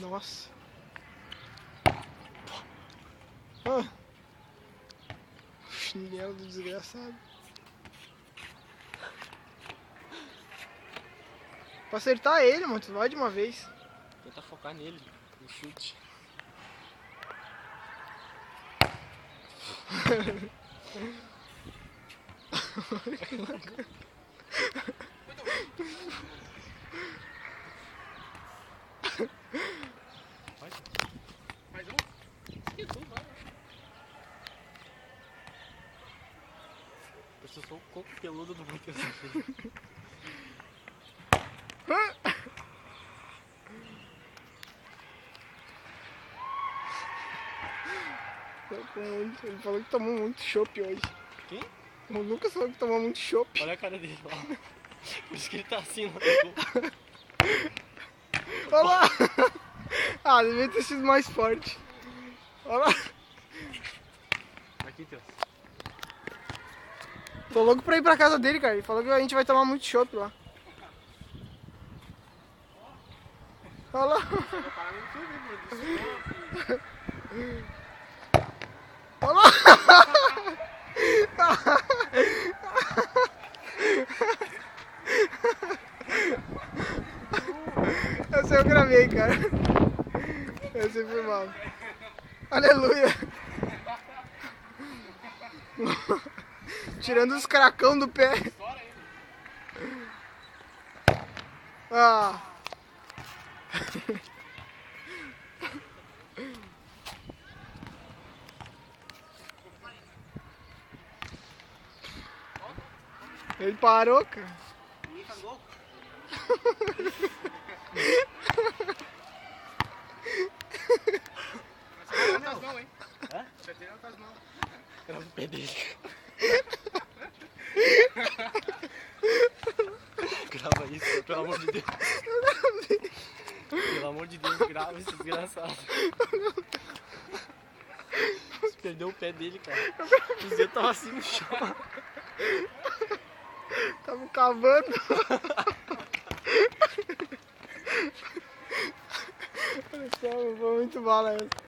Nossa. Ah. Chinelo do desgraçado. Pra acertar ele, mano, tu vai de uma vez. Tenta focar nele, no chute. Mais um? Esqueceu, vai. Eu sou o coco peludo do Matheus. Ele falou que tomou muito chopp hoje. Quem? O Lucas falou que tomou muito chopp. Olha a cara dele lá. Por isso que ele tá assim, né? Olha lá! Ah, devia ter sido mais forte. Olha lá! Aqui, Teus. Tô louco pra ir pra casa dele, cara. Ele falou que a gente vai tomar muito chopp lá. Olha lá! Olha lá! Essa eu gravei, cara. Essa foi mal. Aleluia! Tirando os cracão do pé. Ah! Ele parou, cara. Ninguém faz gol? Vai ser nas mãos, hein? Hã? Vai ter nas mãos. Grava o pé dele. Grava isso, pelo amor de Deus. Pelo amor de Deus, grava esse desgraçado. Você perdeu o pé dele, cara. Os dedos estavam assim no chão. Tava cavando. Olha só, foi muito bala essa.